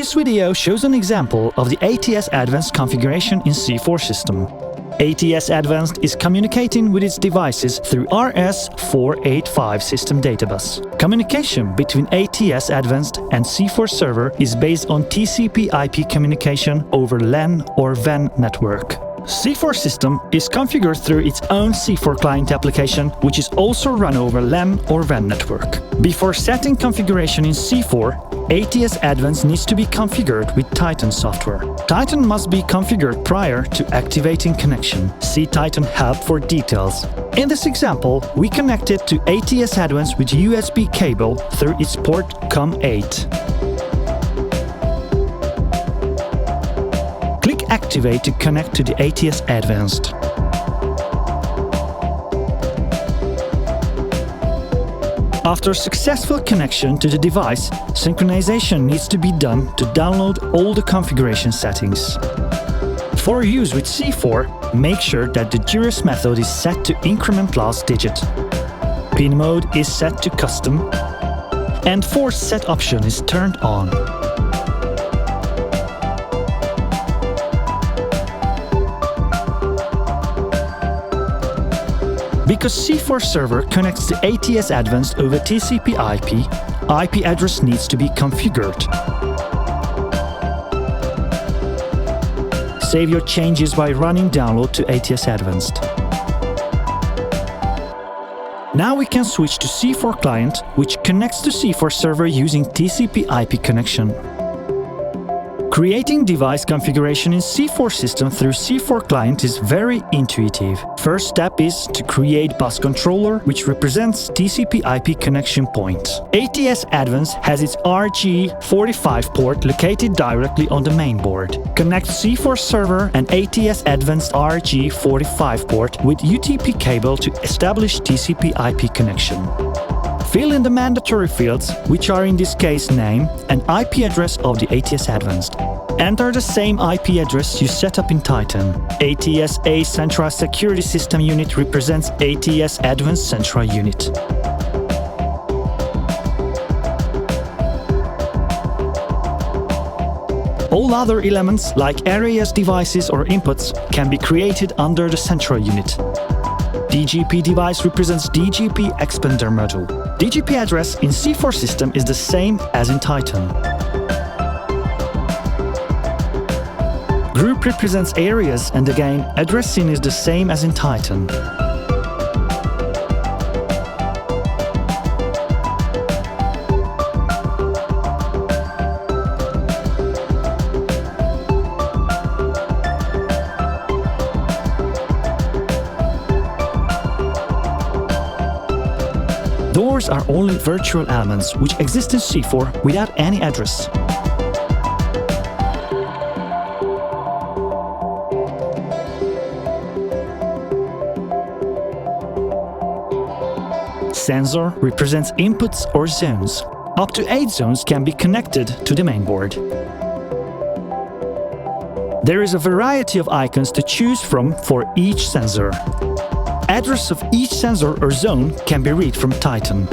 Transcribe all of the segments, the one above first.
This video shows an example of the ATS Advanced configuration in C4 system. ATS Advanced is communicating with its devices through RS485 system data bus. Communication between ATS Advanced and C4 server is based on TCP/IP communication over LAN or WAN network. C4 system is configured through its own C4 client application, which is also run over LAN or WAN network. Before setting configuration in C4, ATS Advanced needs to be configured with Titan software. Titan must be configured prior to activating connection. See Titan Help for details. In this example, we connected to ATS Advanced with USB cable through its port COM8. Click Activate to connect to the ATS Advanced. After successful connection to the device, synchronization needs to be done to download all the configuration settings. For use with C4, make sure that the Juris method is set to increment last digit. Pin mode is set to custom, and force set option is turned on. Because C4 server connects to ATS Advanced over TCP/IP, IP address needs to be configured. Save your changes by running download to ATS Advanced. Now we can switch to C4 client, which connects to C4 server using TCP/IP connection. Creating device configuration in C4 system through C4 client is very intuitive. First step is to create bus controller, which represents TCP/IP connection point. ATS Advanced has its RG45 port located directly on the main board. Connect C4 server and ATS Advanced RG45 port with UTP cable to establish TCP/IP connection. Fill in the mandatory fields, which are in this case name and IP address of the ATS Advanced. Enter the same IP address you set up in Titan. ATS-A Central Security System Unit represents ATS Advanced Central Unit. All other elements like areas, devices or inputs can be created under the Central Unit. DGP device represents DGP expander module. DGP address in C4 system is the same as in Titan. Group represents areas, and again, addressing is the same as in Titan. Doors are only virtual elements which exist in C4 without any address. Sensor represents inputs or zones. Up to 8 zones can be connected to the main board. There is a variety of icons to choose from for each sensor. Address of each sensor or zone can be read from Titan.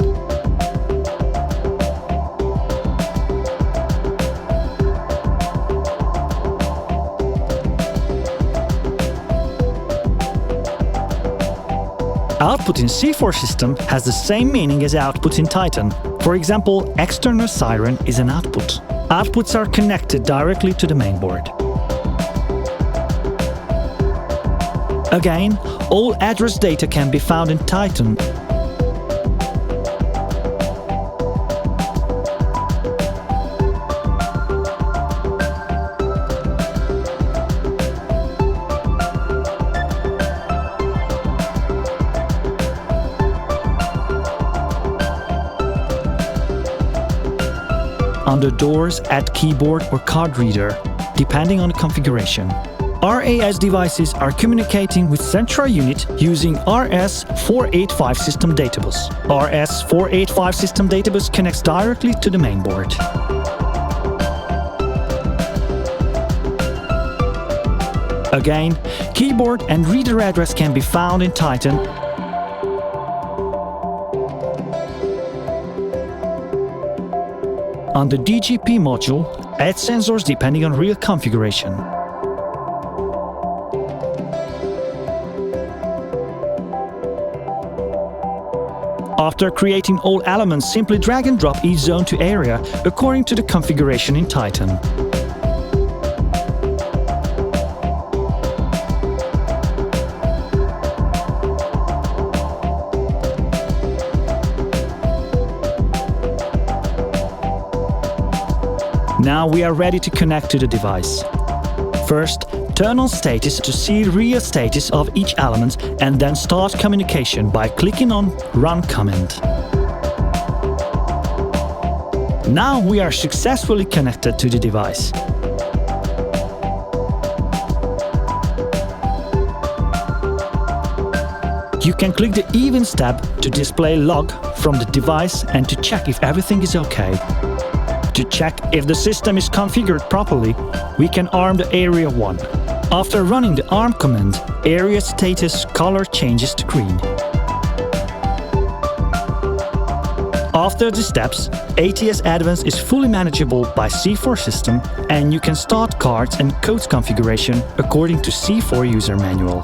Output in C4 system has the same meaning as output in Titan. For example, external siren is an output. Outputs are connected directly to the main board. Again, all address data can be found in Titan. Under doors, add keyboard or card reader, depending on the configuration. RAS devices are communicating with Central Unit using RS485 system databus. RS485 system databus connects directly to the main board. Again, keyboard and reader address can be found in Titan. On the DGP module, add sensors depending on real configuration. After creating all elements, simply drag and drop each zone to area according to the configuration in Titan. Now we are ready to connect to the device. First, turn on status to see real status of each element and then start communication by clicking on Run command. Now we are successfully connected to the device. You can click the Events tab to display log from the device and to check if everything is okay. To check if the system is configured properly, we can arm the Area 1. After running the ARM command, area status color changes to green. After the steps, ATS Advanced is fully manageable by C4 system, and you can start cards and codes configuration according to C4 user manual.